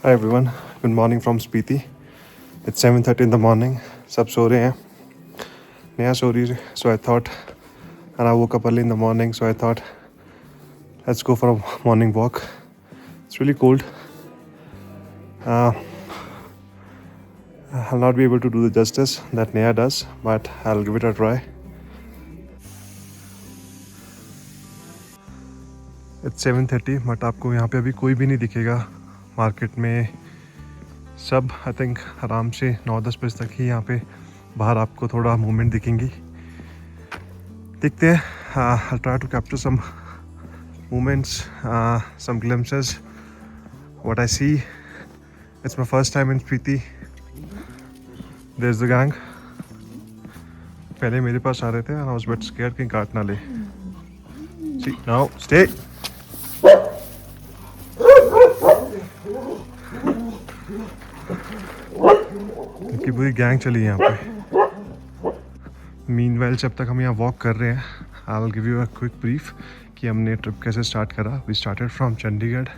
Hi everyone, good morning from Spiti. It's 7:30 in the morning. सब सो रहे हैं. Neha सो रही है. So I thought, and I woke up early in the morning. So I thought, let's go for a morning walk. It's really cold. I'll not be able to do the justice that Neha does, but I'll give it a try. It's 7:30, but आपको यहाँ पे अभी कोई भी नहीं दिखेगा. Market में सब आई थिंक आराम से 9-10 बजे तक ही यहाँ पे बाहर आपको थोड़ा मूवमेंट दिखेंगी. देखते हैं. I'll try to capture some moments, some glimpses. What I see. It's my first time in Spiti. There's the gang. पहले मेरे पास आ रहे थे and I was a bit scared कहीं काट ना ले. See, now stay. इनकी पूरी गैंग चली है यहाँ पे. मीनवाइल जब तक हम यहाँ वॉक कर रहे हैं, I'll give you a quick brief कि हमने ट्रिप कैसे स्टार्ट करा. We started from Chandigarh.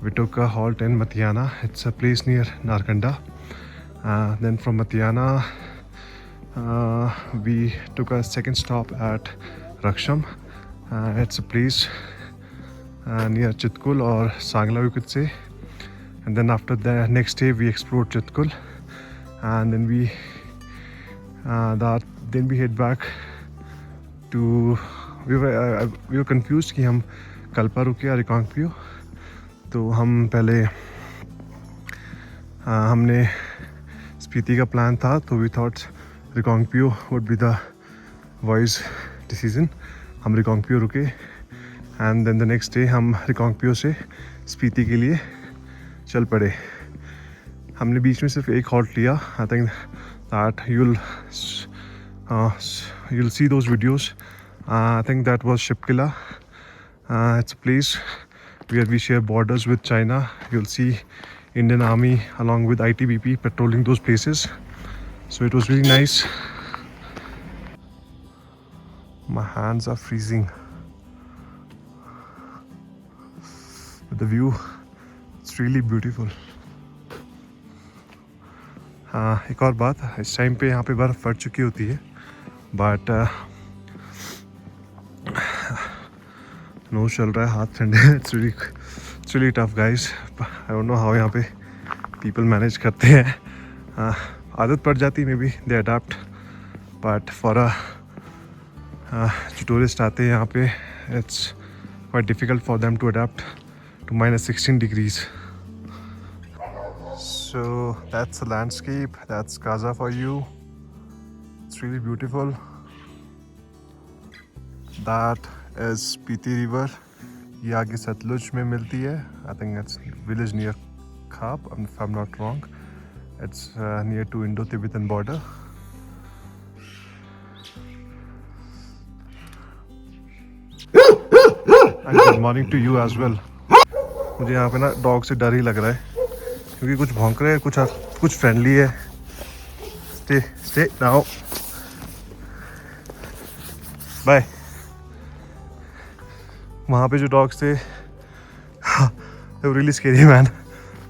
We took a halt in Matiana. It's a place near Narkanda. Then from Matiana, we took a second stop at Raksham. It's a place near Chitkul or Sangla, you could say. And then after the next day, we explored Chitkul, and then we head back to. We were confused कि हम कल्पा रुके या रिकांगपियो. तो हम पहले हमने स्पीति का plan था, तो we thought Reckong Peo would be the wise decision. हम रिकांगपियो रुके and then the next day हम रिकांगपियो से स्पीति के लिए चल पड़े. हमने बीच में सिर्फ एक हॉल्ट लिया. I think that you'll see those videos. I think that was Shipkila. It's a place where we share borders with China. You'll see Indian Army along with ITBP patrolling those places. So it was really nice. My hands are freezing. But the view, it's really beautiful. हाँ, एक और बात, इस time पे यहाँ पे बर्फ़ पड़ चुकी होती है, बट नोज़ चल रहा है, हाथ ठंडे हैं. It's really tough guys. I don't know how यहाँ पे पीपल मैनेज करते हैं. आदत पड़ जाती, maybe they adapt, but for जो टूरिस्ट आते हैं यहाँ पे, it's quite difficult for them to adapt to -16 degrees. So that's the landscape. That's Kaza for you. It's really beautiful. That is Spiti River. ये आगे सतलुज में मिलती है. I think it's village near Khab, if I'm not wrong. It's near to Indo-Tibetan border. And good morning to you as well. मुझे यहाँ पे ना dog से डर ही लग रहा है, क्योंकि कुछ भौंक रहे हैं, कुछ फ्रेंडली है. Stay now, bye. वहाँ पे जो डॉग्स थे, रियली स्केरी मैन.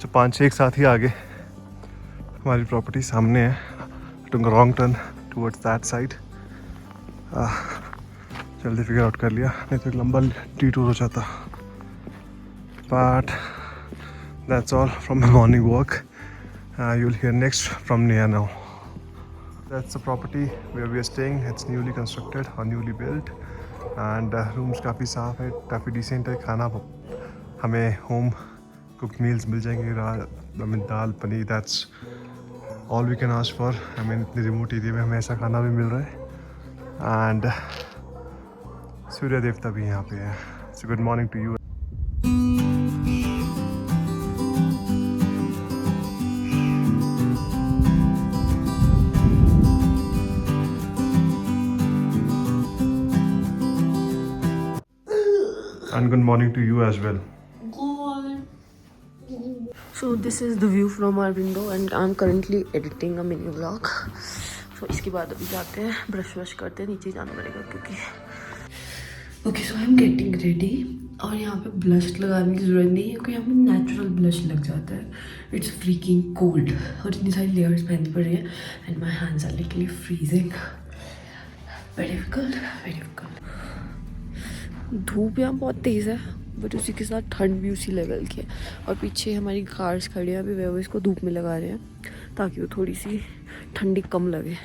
जो 5-6 एक साथ ही आ गए. हमारी प्रॉपर्टी सामने है. Took wrong turn towards that side. जल्दी फिगर आउट कर लिया, नहीं तो एक लंबा डिटूर हो जाता. But that's all from my morning walk. You'll hear next from Neha now. That's the property where we are staying. It's newly constructed or newly built, and rooms काफ़ी साफ है, काफ़ी decent है. खाना हमें home cooked meals मिल जाएंगे. दाल paneer, that's all we can ask for. I mean, इतने remote area में हमें ऐसा खाना भी मिल रहा है. And सूर्य देवता भी यहाँ पे है. So good morning to you. And good morning to you as well. Good morning. So this is the view from our window and I'm currently editing a mini vlog. So इसके बाद अभी जाते हैं, ब्रश वश करते हैं, नीचे जाना पड़ेगा क्योंकि okay so I am getting ready और यहाँ पे ब्लश लगाने की ज़रूरत नहीं है क्योंकि यहाँ पे नेचुरल ब्लश लग जाता है. इट्स फ्रीकिंग कोल्ड और इतनी सारी लेयर्स पहननी पड़ रही है and my hands are literally freezing. Very difficult, very difficult. धूप यहाँ बहुत तेज़ है बट उसी के साथ ठंड भी उसी लेवल की है. और पीछे हमारी कार्स खड़ी हैं, अभी वो इसको धूप में लगा रहे हैं ताकि वो थोड़ी सी ठंडी कम लगे.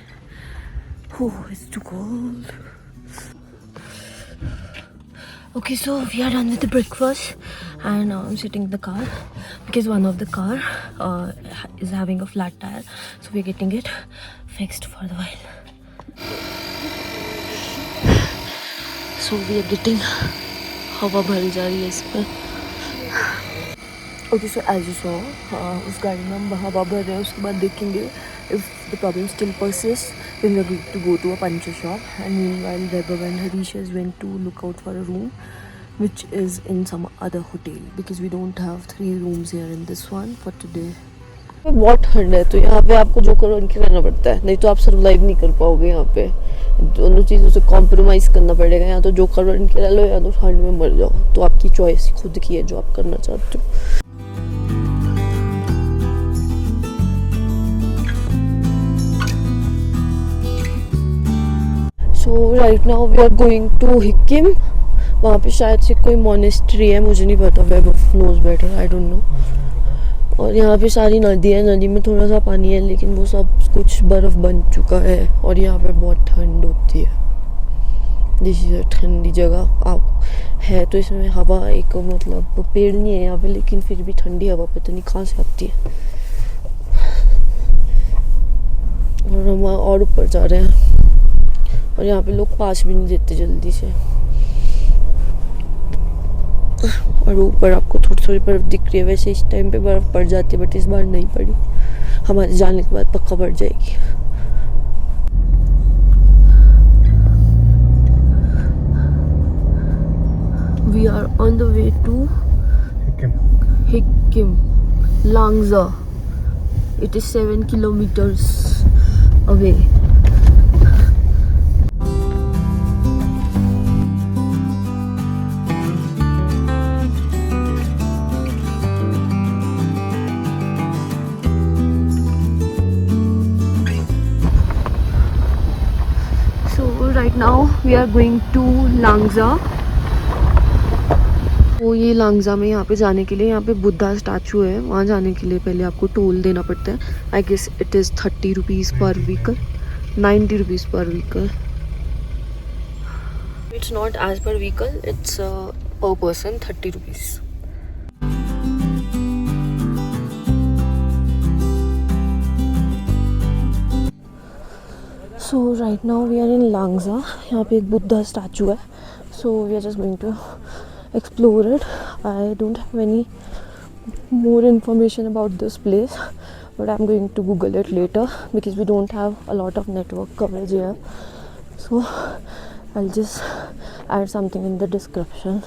Oh it's too cold. Okay, so we are done with the breakfast and now I'm sitting in the car because one of the car is having a flat tire, so we're getting it fixed for the while. So we are getting हवा भरी जा रही है इस पर. Okay, so as you saw, उस गाड़ी में हम हवा भर रहे हैं. उसके बाद देखेंगे if the problem still persists, then we are going to go to a puncture shop. And meanwhile, Vaibhav and Harishas went to look out for a room, which is in some other hotel because we don't have 3 rooms here in this one for today. बहुत ठंड है तो यहाँ पे आपको जो करो उनके रहना पड़ता है, नहीं तो आप सर्वाइव नहीं कर पाओगे. यहाँ पे दोनों चीज़ों से कॉम्प्रोमाइज़ करना पड़ेगा. यहाँ तो जो करो उनके रह लो या तो ठंड में मर जाओ. तो आपकी चॉइस खुद की है जो आप करना चाहते हो. So right now we are going to Hikkim. वहाँ पे शायद से कोई मोनेस्ट्री है, मुझे नहीं पता. Vaibhav knows better, I don't know. और यहाँ पे सारी नदी है, नदी में थोड़ा सा पानी है लेकिन वो सब कुछ बर्फ़ बन चुका है और यहाँ पे बहुत ठंड होती है. दिस इज़ ठंडी जगह आप है तो इसमें हवा एक मतलब पेड़ नहीं है यहाँ पे लेकिन फिर भी ठंडी हवा पता नहीं कहाँ से आती है. और हम और ऊपर जा रहे हैं और यहाँ पे लोग पास भी नहीं देते जल्दी से. और ऊपर आपको थोड़ी थोड़ी बर्फ़ दिख रही है. वैसे इस टाइम पे बर्फ़ पड़ जाती है बट इस बार नहीं पड़ी. हमारे जाने के बाद पक्का पड़ जाएगी. We are on the way to Hikkim, Langza. It is 7 kilometers away. Right now we are going to Langza. वो ये लांगजा में यहाँ पे जाने के लिए यहाँ पे बुद्धा स्टैचू है. वहाँ जाने के लिए पहले आपको टोल देना पड़ता है. I guess it is 30 rupees per vehicle, 90 rupees per vehicle. It's not as per vehicle, it's per person 30 rupees. So right now we are in Langza. यहाँ पे एक बुद्धा स्टैचू है. So we are just going to explore it. I don't have any more information about this place but I'm going to Google it later because we don't have a lot of network coverage here. So I'll just add something in the description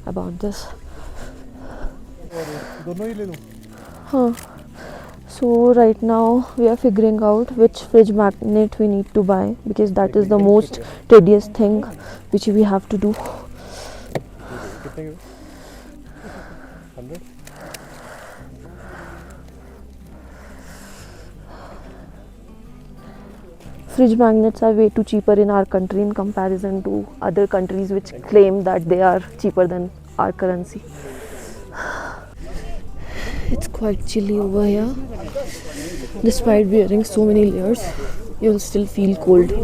about this. So right now we are figuring out which fridge magnet we need to buy because that is the most tedious thing which we have to do. Fridge magnets are way too cheaper in our country in comparison to other countries which claim that they are cheaper than our currency. It's quite chilly over here. Despite wearing so many layers, you'll still feel cold.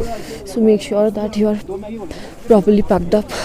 So make sure that you are properly packed up.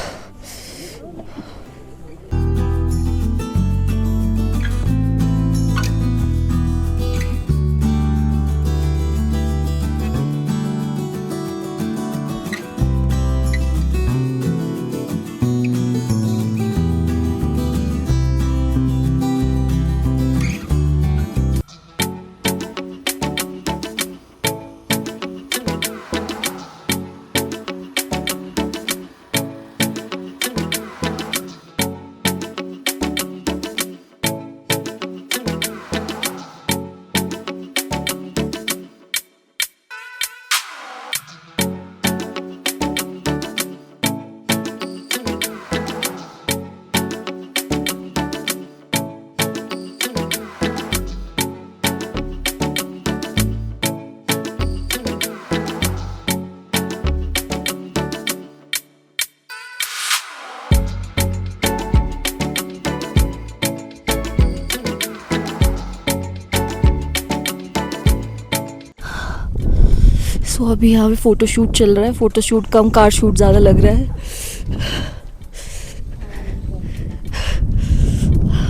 सो अभी यहाँ पे photo shoot चल रहा है, photo shoot कम car shoot ज़्यादा लग रहा है।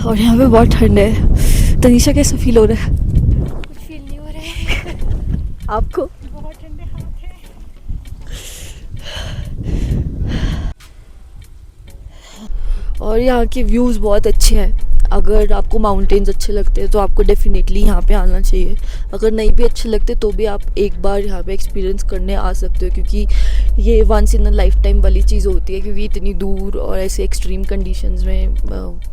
और यहाँ पे बहुत ठंड है। तनीषा कैसा फील हो रहा है? कुछ फील नहीं हो रहा है। आपको? बहुत ठंडे हाथ है। और यहाँ के व्यूज़ बहुत अच्छे हैं। अगर आपको माउंटेन्स अच्छे लगते हैं तो आपको डेफिनेटली यहाँ पे आना चाहिए। अगर नहीं भी अच्छे लगते तो भी आप एक बार यहाँ पे एक्सपीरियंस करने आ सकते हो, क्योंकि ये once in a lifetime वाली चीज़ होती है। क्योंकि इतनी दूर और ऐसे एक्सट्रीम कंडीशंस में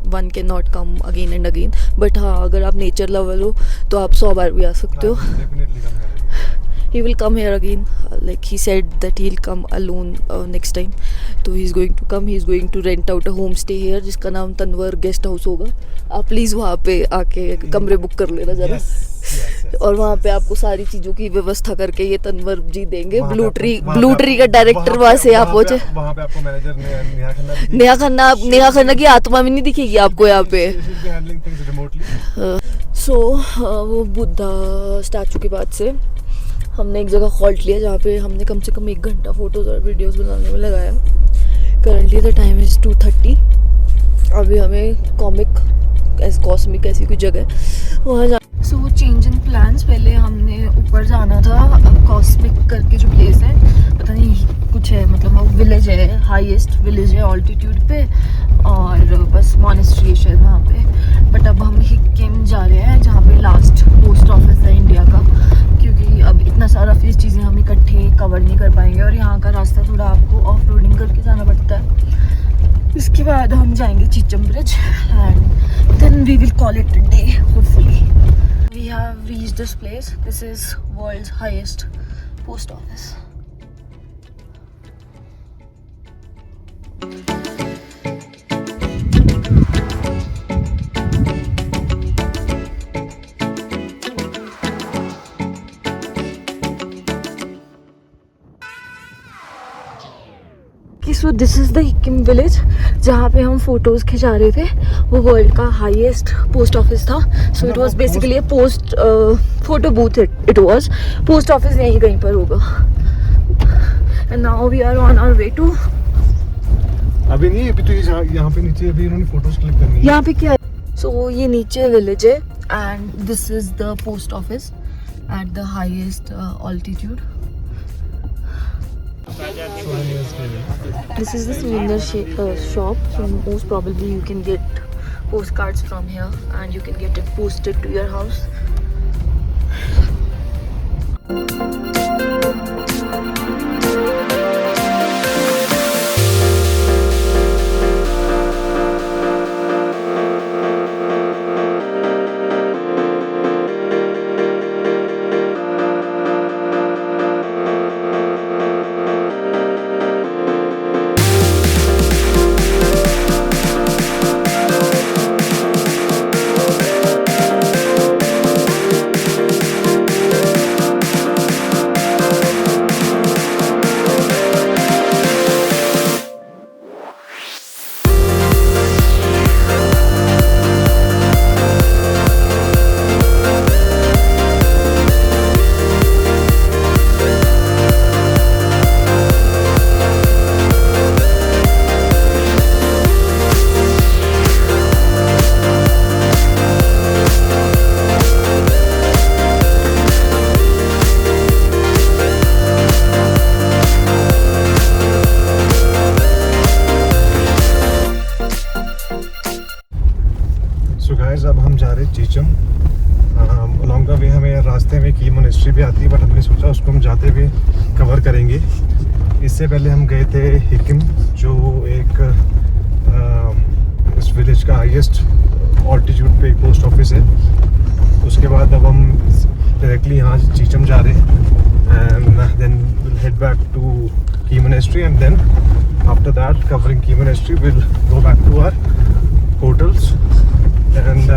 one can not come again and again. But हाँ, अगर आप नेचर लवर हो तो आप 100 बार भी आ सकते हो। He will come here again. Like he said that he'll come alone next time. तो he's going to come. He's going to rent out a homestay here जिसका नाम तनवर गेस्ट हाउस होगा। आप प्लीज़ वहाँ पे आके कमरे बुक कर लेना ज़रा। और वहाँ पे आपको सारी चीज़ों की व्यवस्था करके ये तनवर जी देंगे। ब्लू ट्री का डायरेक्टर वहाँ से आप पहुँचे। वहाँ पे आपको मैनेजर नेहा खन्ना की आत्मा भी नहीं दिखेगी आपको यहाँ पे। सो वो बुद्धा स्टैचू के बाद से हमने एक जगह हॉल्ट लिया जहाँ पे हमने कम से कम 1 घंटा फ़ोटोज़ और वीडियोस बनाने में लगाया। Currently the time is 2:30। अभी हमें कॉस्मिक ऐसी कोई जगह वहाँ जा। So change in plans. पहले हमने ऊपर जाना था, कॉस्मिक करके जो प्लेस है, पता नहीं कुछ है, मतलब वो विलेज है, हाईएस्ट विलेज है ऑल्टीट्यूड पे, और बस मॉनेस्ट्री है शायद वहाँ पे। बट अब हम हिक्किम जा रहे हैं जहाँ पे लास्ट पोस्ट ऑफिस है इंडिया का, क्योंकि अब इतना सारा फेस चीज़ें हम इकट्ठे कवर नहीं कर पाएंगे और यहाँ का रास्ता थोड़ा आपको ऑफ रोडिंग करके जाना पड़ता है। इसके बाद हम जाएंगे Chicham bridge and then we will call it a day hopefully. We have reached this place. This is world's highest post office. So this is the Hikkim village जहाँ पे हम फोटोज़ खिंचा रहे थे। वो वर्ल्ड का हाईएस्ट पोस्ट ऑफिस था। So it was basically a post photo booth. It was post office यहीं कहीं पर होगा। And now we are on our way to. अभी नहीं, अभी तो यहाँ पे नीचे अभी इन्होंने फोटोज क्लिक करनी है। यहाँ पे क्या है? सो ये नीचे विलेज है and this is the post office at the highest altitude. This is the souvenir shop, so most probably you can get postcards from here and you can get it posted to your house. अब हम जा रहे हैं Chicham. Along the way हमें रास्ते में की monastery भी आती है, बट हमने सोचा उसको हम जाते हुए कवर करेंगे। इससे पहले हम गए थे हिक्किम, जो एक इस विलेज का हाईएस्ट ऑल्टीट्यूड पे एक पोस्ट ऑफिस है। उसके बाद अब हम डायरेक्टली यहाँ चीचम जा रहे हैं and then will head back to Key monastery and then after that covering Key monastery will go back to our hotels. And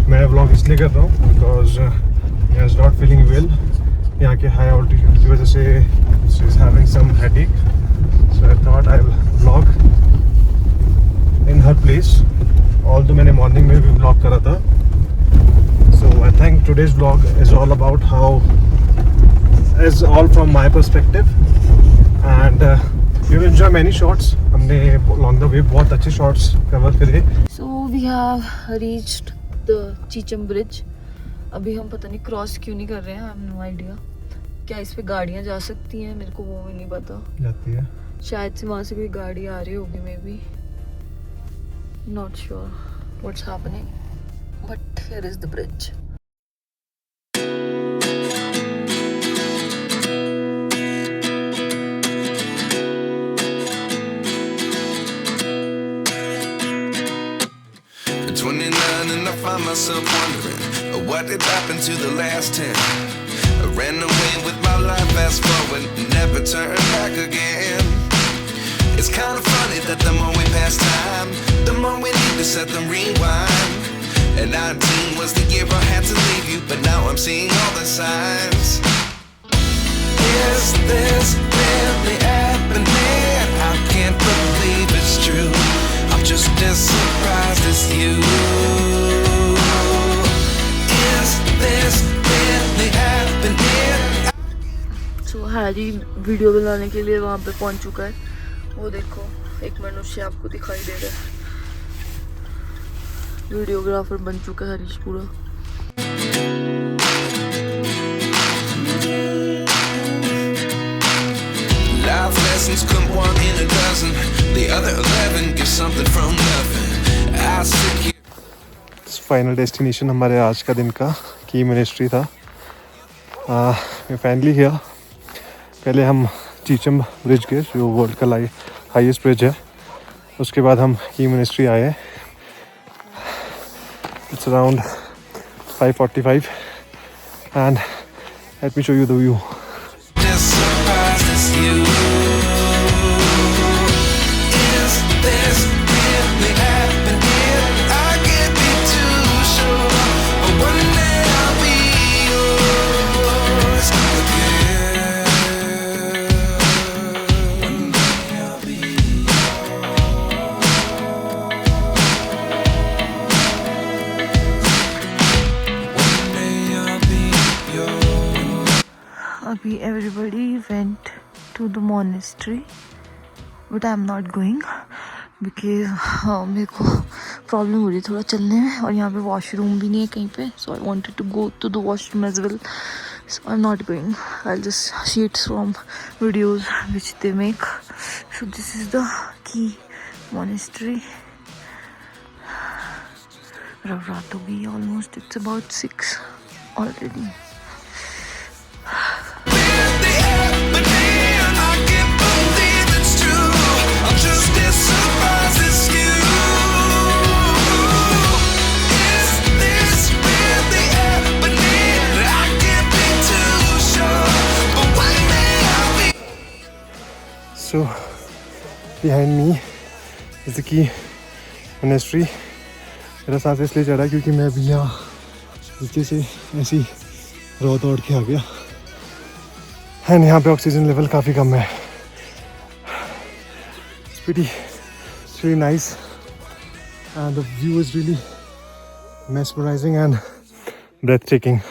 मैं व्लॉग इसलिए कर रहा हूँ because I is not feeling well. यहाँ के हाई ऑल्टीट्यूड की वजह से she is having some headache, so I thought I will vlog in her place. Although मैंने मॉर्निंग में भी व्लॉग करा था। So I think today's vlog is all about how is all from my perspective, and you'll enjoy many shots. हमने along the way बहुत अच्छे shots cover करे. So we have reached the Chicham Bridge. अभी हम पता नहीं cross क्यों नहीं कर रहे हैं. I have no idea. क्या इस पे गाड़ियाँ जा सकती हैं? मेरे को वो भी नहीं पता. जाती है. शायद से वहाँ से कोई गाड़ी आ रही होगी may be. Not sure what's happening. But here is the bridge. At 29 and I find myself wondering what did happen to the last 10. I ran away with my life, fast forward, never turn back again. It's kind of funny that the more we pass time, the more we need to set the rewind. And 19 was the year I had to leave you, but now I'm seeing all the signs. Is this really happening? I can't believe it's true. I'm just as surprised as you. Is this really happening? So Harry video बनाने के लिए वहाँ पे पहुँच चुका है. वो देखो एक मनुष्य आपको दिखाई दे रहा है. वीडियोग्राफर बन चुका है हरीश पूरा. Life lessons come one in a dozen. The other 11 get something from nothing. I sit here. Final destination हमारे आज का दिन का की मिनिस्ट्री था. Finally here. पहले हम चीचम ब्रिज गए जो वर्ल्ड का हाईएस्ट ब्रिज है. उसके बाद हम की मिनिस्ट्री आए. It's around 5:45 and let me show you the view. As surprised as you. Is this really happening? I can't be too sure, but one day I'll be yours again. One day I'll be अभी everybody went to the monastery, but I'm not going because मेरे को problem हो रही है थोड़ा चलने में. और यहाँ पे वॉशरूम भी नहीं है कहीं पे. So I wanted to go to the washroom as well. So I'm not going. I'll just see it from videos which they make. So this is the key monastery. रात हो गई almost. It's about 6 already. So behind me is the key monastery. मेरा सांस इसलिए चढ़ा क्योंकि मैं अभी यहाँ नीचे से ऐसी दौड़ के आ गया. एंड यहाँ पे ऑक्सीजन लेवल काफ़ी कम है. It's really nice and the view is really mesmerizing and breathtaking.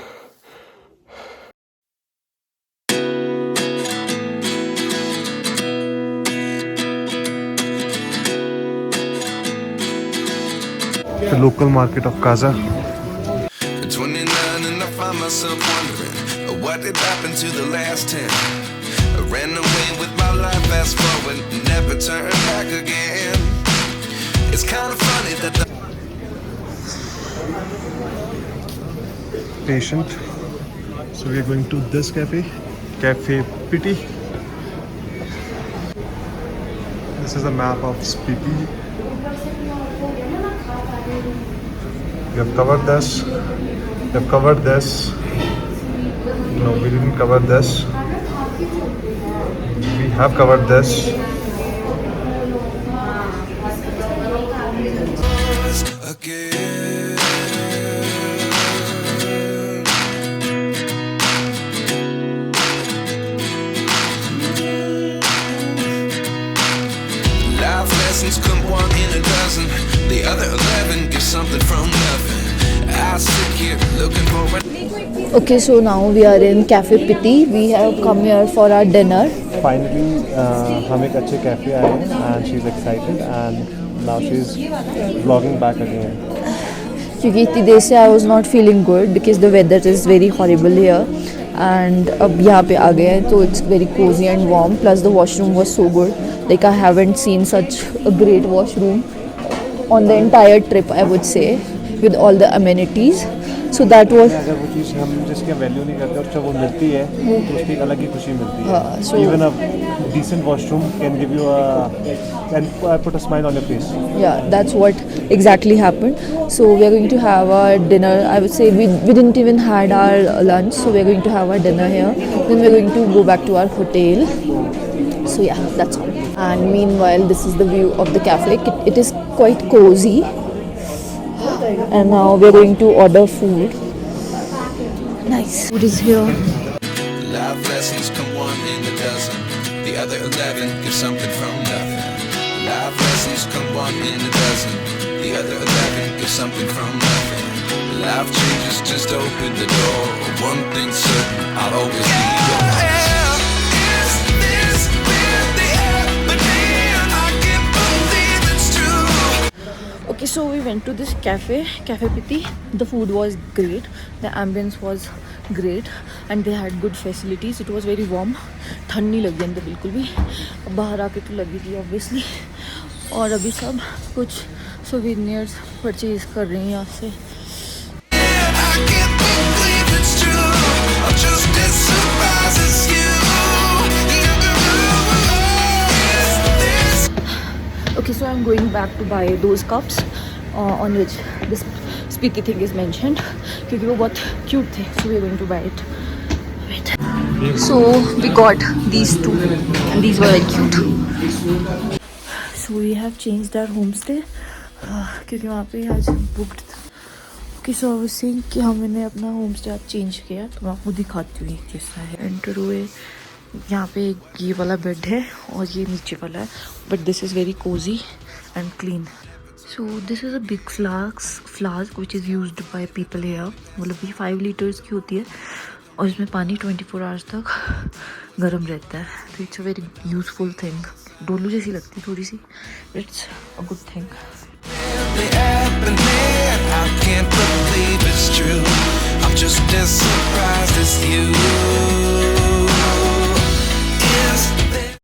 The local market of Kaza. 29 and I find myself wondering what did happen to the last 10. I ran away with my life, fast forward, never turn back again. It's kind of funny that the Patient. So we are going to this cafe, Cafe Piti. This is a map of Spiti. We have covered this. We have covered this. No, we didn't cover this. We have covered this. again. Life lessons come one in a dozen. The other 11 get something from nothing. I sit here looking for an Okay, so now we are in Cafe Piti. We have come here for our dinner. Finally, हम एक अच्छे cafe आए हैं and she's excited and now she's vlogging back again. क्योंकि इतनी देर से I was not feeling good because the weather is very horrible here. And अब यहाँ पे आ गए हैं तो it's very cozy and warm. Plus the washroom was so good. Like I haven't seen such a great washroom on the entire trip, I would say, with all the amenities. So that was अगर वो चीज़ हम जिसके value नहीं करते और जब वो मिलती है तो उसकी एक अलग ही खुशी मिलती है. so- Even a decent washroom can give you can put a smile on your face. yeah, that's what exactly happened. So we are going to have our dinner. I would say we didn't even had our lunch, so we are going to have our dinner here. Then we are going to go back to our hotel. So yeah, that's all. And meanwhile, this is the view of the cafe. It is quite cozy. And now we are going to order food. Nice. Food is here. life lessons come one in a dozen. The other 11 give something from nothing. Life lessons come one in a dozen. The other 11 give something from nothing. Life changes, just open the door. One thing's certain, I'll always be yours. Is this where the end began? I can't believe it's true. Okay, so we went to this cafe, Cafe Piti. The food was great, the ambience was great, and they had good facilities. It was very warm. ठंड नहीं लगी अंदर बिल्कुल भी. अब बाहर आके तो लगी थी obviously. और अभी सब कुछ souvenirs परचेज कर रहे हैं यहाँ से. I can't believe it's true. I'm just as surprised as you. Is this Okay, so I'm going back to buy those cups on which this Spiti thing is mentioned क्योंकि वो बहुत cute थे. So we're going to buy it. Wait. So we got these two and these were very cute. So we have changed our homestay क्योंकि वहाँ पे आज booked था. Okay, so I was saying कि हमने अपना homestay आज change किया तो मैं आपको दिखाती हूँ कैसा है. Enter हुए, यहाँ पे ये वाला बेड है और ये नीचे वाला है. But this is very cozy and clean. So this is a big flask which is used by people here. मतलब ये 5 लीटर्स की होती है और इसमें पानी 24 आवर्स तक गर्म रहता है. तो it's a very useful thing. डोलू जैसी लगती है थोड़ी सी. It's a good thing.